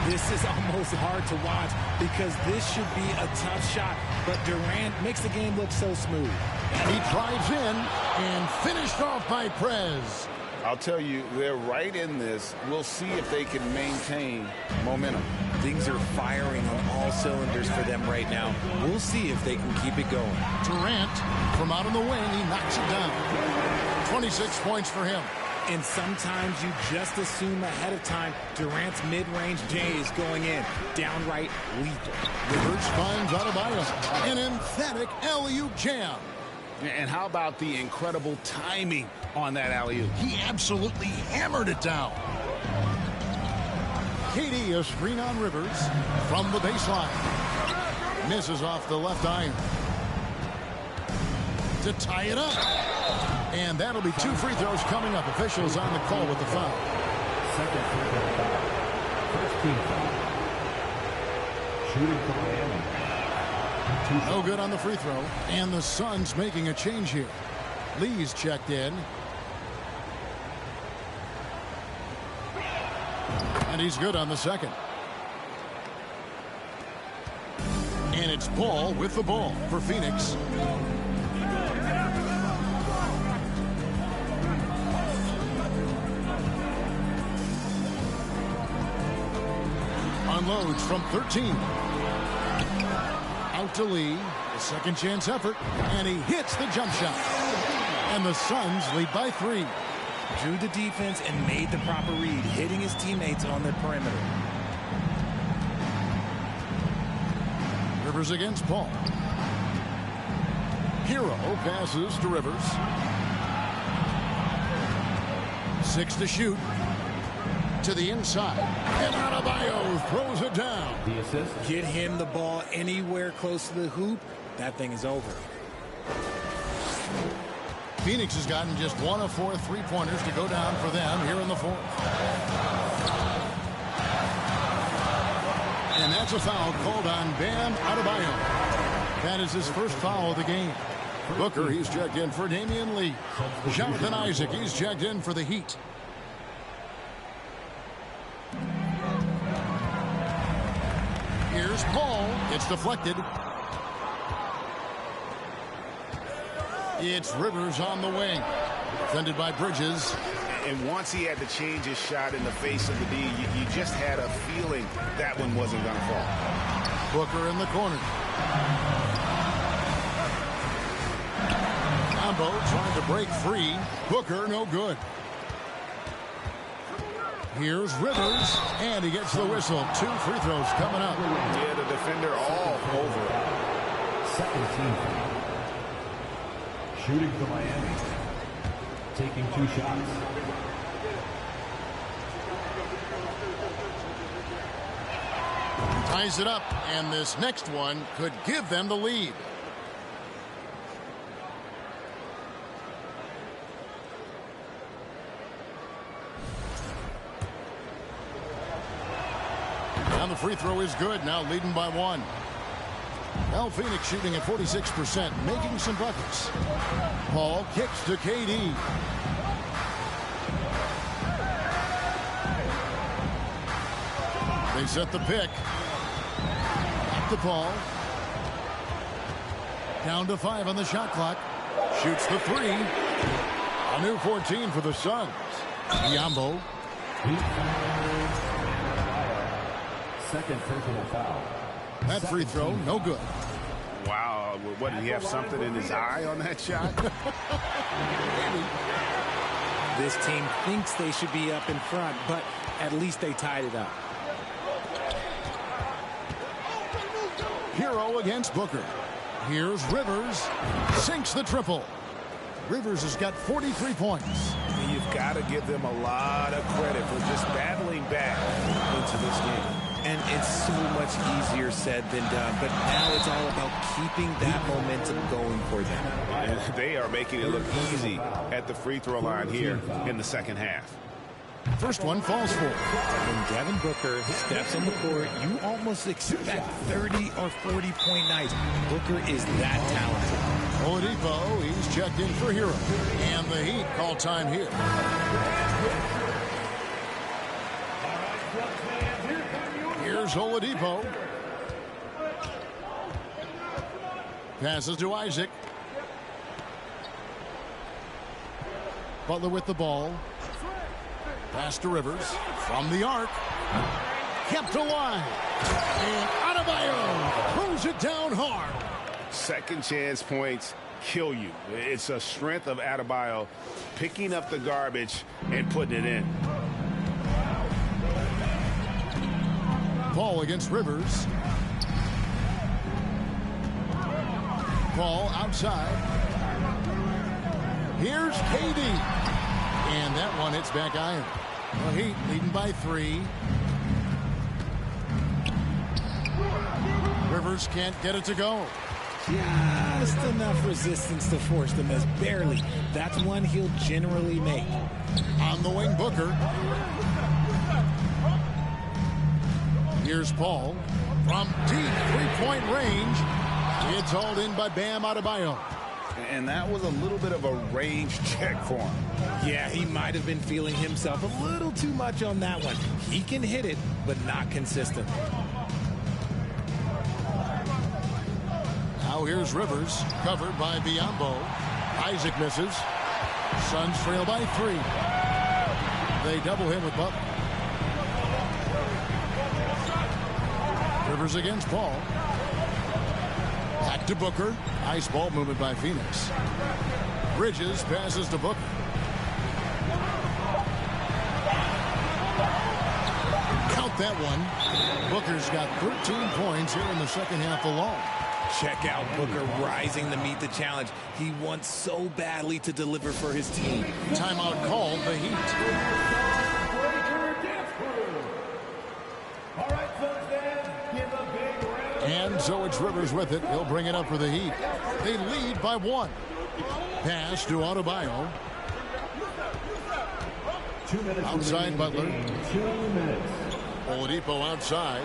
Speaker 2: This is almost hard to watch because this should be a tough shot, but Durant makes the game look so smooth.
Speaker 1: And he drives in and finished off by Prez.
Speaker 4: I'll tell you, they're right in this. We'll see if they can maintain momentum.
Speaker 2: Things are firing on all cylinders for them right now. We'll see if they can keep it going.
Speaker 1: Durant, from out on the wing, he knocks it down. 26 points for him.
Speaker 2: And sometimes you just assume ahead of time Durant's mid-range J is going in. Downright lethal.
Speaker 1: Rivers finds Adebayo. An emphatic alley-oop jam.
Speaker 5: And how about the incredible timing on that alley-oop?
Speaker 1: He absolutely hammered it down. KD, a screen on Rivers from the baseline. Misses off the left iron. To tie it up. And that'll be 2 free throws coming up. Officials on the call with the foul.
Speaker 8: Second free throw foul. First team foul. Shooting for Miami.
Speaker 1: No good on the free throw. And the Suns making a change here. Lee's checked in. And he's good on the second. And it's Ball with the ball for Phoenix. Unloads from 13. Out to Lee. A second chance effort. And he hits the jump shot. And the Suns lead by 3.
Speaker 2: Drew the defense and made the proper read, hitting his teammates on the perimeter.
Speaker 1: Rivers against Paul. Hero passes to Rivers. 6 to shoot. To the inside. And Adebayo throws it down.
Speaker 8: The assist.
Speaker 2: Get him the ball anywhere close to the hoop. That thing is over.
Speaker 1: Phoenix has gotten just 1 of 4 3-pointers to go down for them here in the 4th. And that's a foul called on Bam Adebayo. That is his first foul of the game. Booker, he's checked in for Damian Lee. Jonathan Isaac, he's checked in for the Heat. Here's Paul. It's deflected. It's Rivers on the wing. Defended by Bridges.
Speaker 5: And once he had to change his shot in the face of the D, you just had a feeling that one wasn't going to fall.
Speaker 1: Booker in the corner. Combo trying to break free. Booker no good. Here's Rivers, and he gets the whistle. 2 free throws coming up.
Speaker 5: Yeah, the defender all over it.
Speaker 8: Second team foul. Shooting for Miami. Taking 2 shots.
Speaker 1: Ties it up, and this next one could give them the lead. And the free throw is good, now leading by 1. Now Phoenix shooting at 46%, making some buckets. Paul kicks to KD. They set the pick. Back to Paul. Down to 5 on the shot clock. Shoots the 3. A new 14 for the Suns. Biombo.
Speaker 8: Second personal foul.
Speaker 1: That free throw, no good.
Speaker 5: Wow, what, did he have something in his eye on that shot?
Speaker 2: This team thinks they should be up in front, but at least they tied it up.
Speaker 1: Hero against Booker. Here's Rivers. Sinks the triple. Rivers has got 43 points.
Speaker 5: You've got to give them a lot of credit for just battling back into this game.
Speaker 2: And it's so much easier said than done, but now it's all about keeping that momentum going for them.
Speaker 5: And they are making it look easy at the free throw line here in the second half.
Speaker 1: First one falls for.
Speaker 2: When Devin Booker steps on the court, you almost expect 30 or 40-point nights. Booker is that talented.
Speaker 1: Oladipo, he's checked in for Hero. And the Heat call time here. Here's Oladipo. Passes to Isaac. Butler with the ball. Pass to Rivers. From the arc. Kept alive. And Adebayo throws it down hard.
Speaker 5: Second chance points kill you. It's a strength of Adebayo picking up the garbage and putting it in.
Speaker 1: Paul against Rivers. Paul outside. Here's KD. And that one hits back iron. The Heat leading by 3. Rivers can't get it to go.
Speaker 2: Just enough resistance to force the miss. Barely. That's one he'll generally make.
Speaker 1: On the wing, Booker. Here's Paul. From deep three-point range. It's hauled in by Bam Adebayo.
Speaker 5: And that was a little bit of a range check for him.
Speaker 2: Yeah, he might have been feeling himself a little too much on that one. He can hit it, but not consistent.
Speaker 1: Now here's Rivers, covered by Biombo. Isaac misses. Suns trail by 3. They double him with Butler. Rivers against Paul. Back to Booker. Nice ball movement by Phoenix. Bridges passes to Booker. Count that one. Booker's got 13 points here in the second half alone.
Speaker 2: Check out Booker rising to meet the challenge. He wants so badly to deliver for his team.
Speaker 1: Timeout called, the Heat. And so it's Rivers with it. He'll bring it up for the Heat. They lead by 1. Pass to Adebayo. Outside Butler.
Speaker 8: 2 minutes.
Speaker 1: Oladipo outside.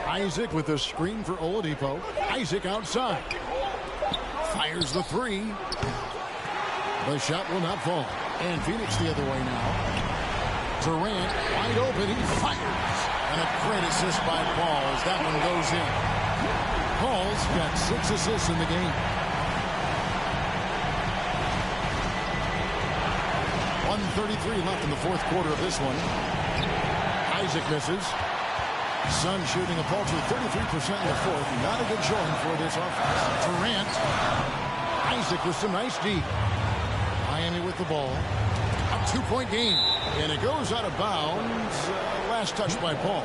Speaker 1: Isaac with the screen for Oladipo. Isaac outside. Fires the 3. The shot will not fall. And Phoenix the other way now. Durant wide open. He fires. And a great assist by Paul as that one goes in. Paul's got 6 assists in the game. 1:33 left in the fourth quarter of this one. Isaac misses. Suns shooting a paltry 33% in the fourth. Not a good showing for this offense. Durant. Isaac with some nice D. Miami with the ball. A 2-point game. And it goes out of bounds. Last touch by Paul.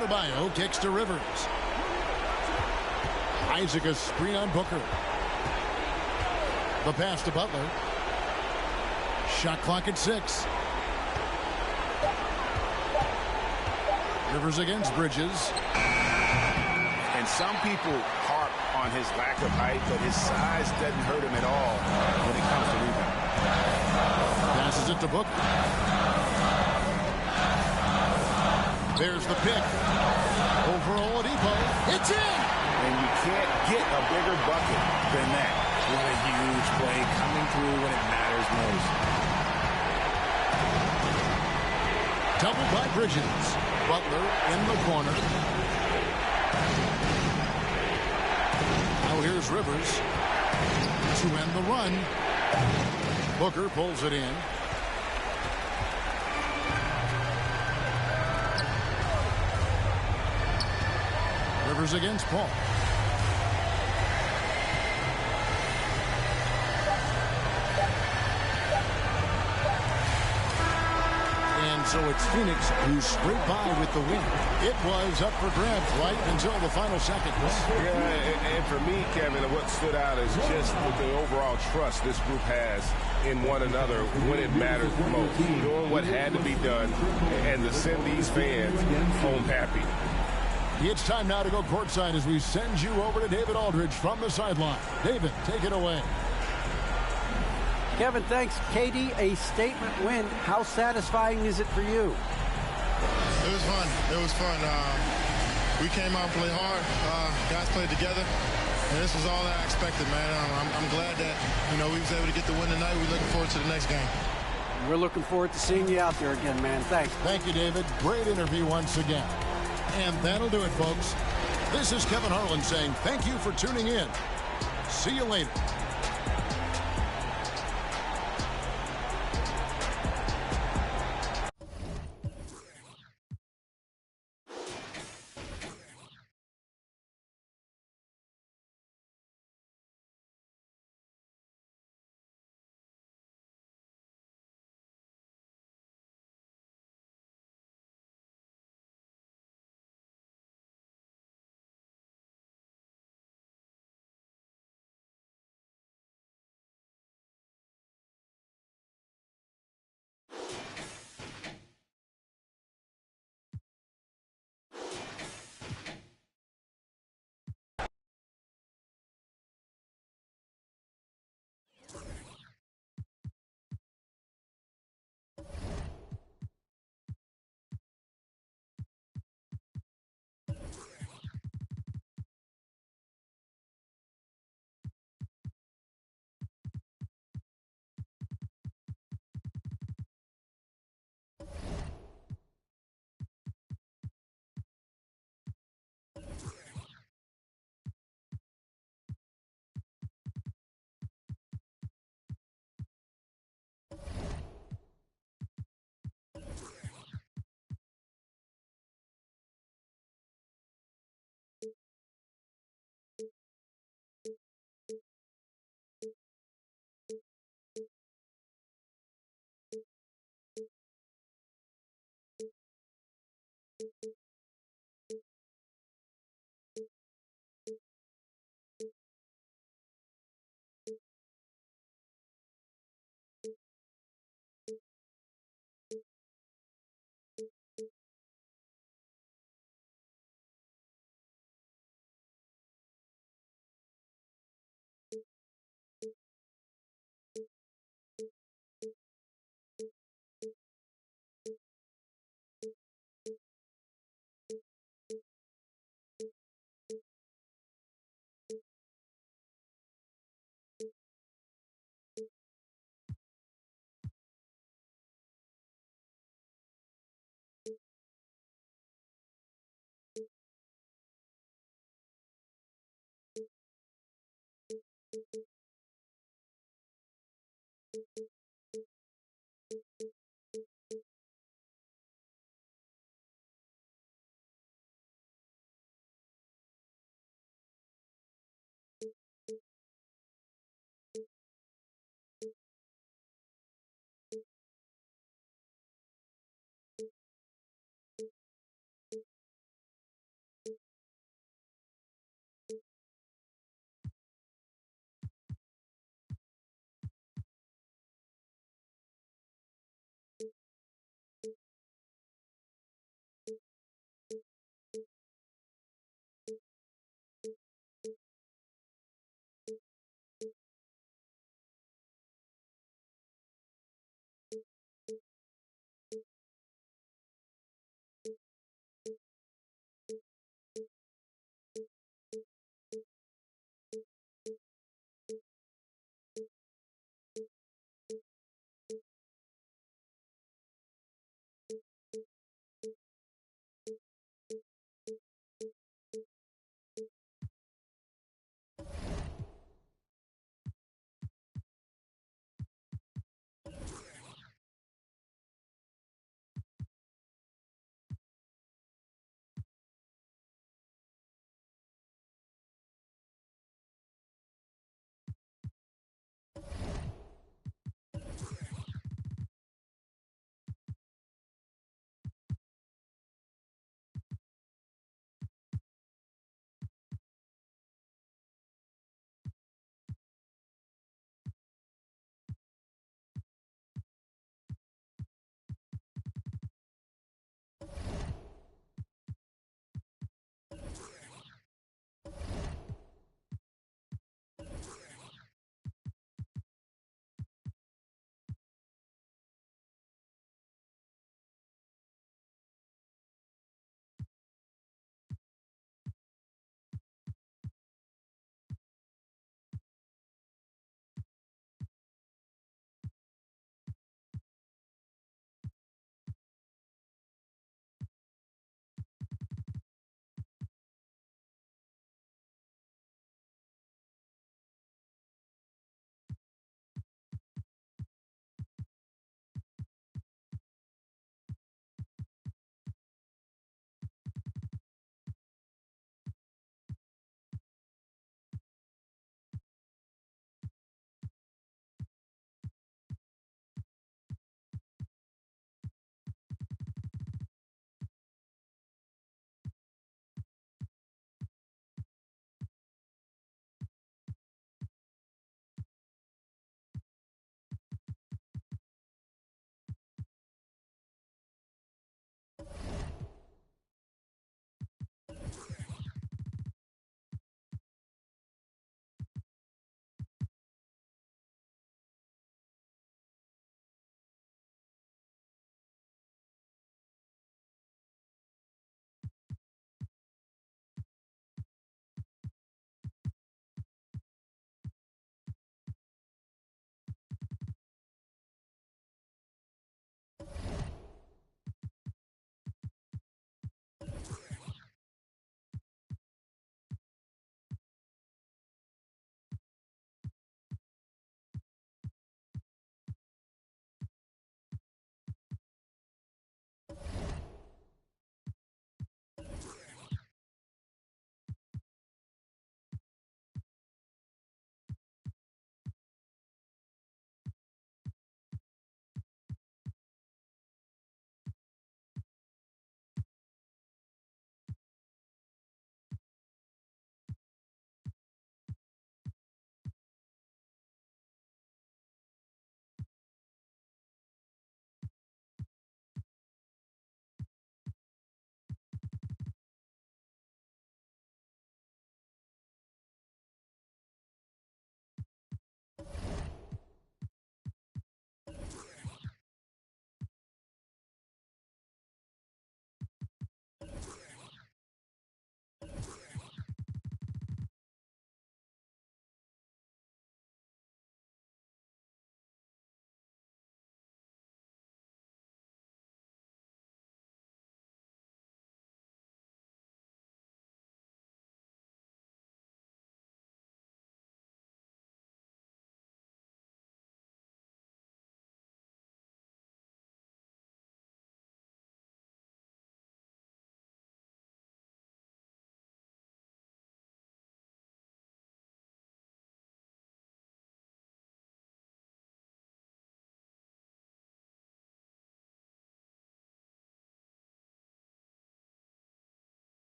Speaker 1: Adebayo kicks to Rivers. Isaac a screen on Booker. The pass to Butler. Shot clock at 6. Rivers against Bridges.
Speaker 5: And some people harp on his lack of height, but his size doesn't hurt him at all when it comes to rebounding.
Speaker 1: Passes it to Booker. There's the pick. Over Oladipo. It's in!
Speaker 5: And you can't get a bigger bucket than that.
Speaker 2: What a huge play coming through when it matters most.
Speaker 1: Doubled by Bridges. Butler in the corner. Now here's Rivers to end the run. Booker pulls it in. Rivers against Paul. And so it's Phoenix who scraped by with the win. It was up for grabs right until the final seconds.
Speaker 5: Yeah, and for me, Kevin, what stood out is just the overall trust this group has in one another when it matters the most. Doing what had to be done and to send these fans home happy.
Speaker 1: It's time now to go courtside as we send you over to David Aldridge from the sideline. David, take it away.
Speaker 3: Kevin, thanks. KD, a statement win. How satisfying is it for you?
Speaker 7: It was fun. It was fun. We came out and played hard. Guys played together. And this was all I expected, man. I'm glad that, we was able to get the win tonight. We're looking forward to the next game.
Speaker 3: We're looking forward to seeing you out there again, man. Thanks.
Speaker 1: Thank you, David. Great interview once again. And that'll do it, folks. This is Kevin Harlan saying thank you for tuning in. See you later.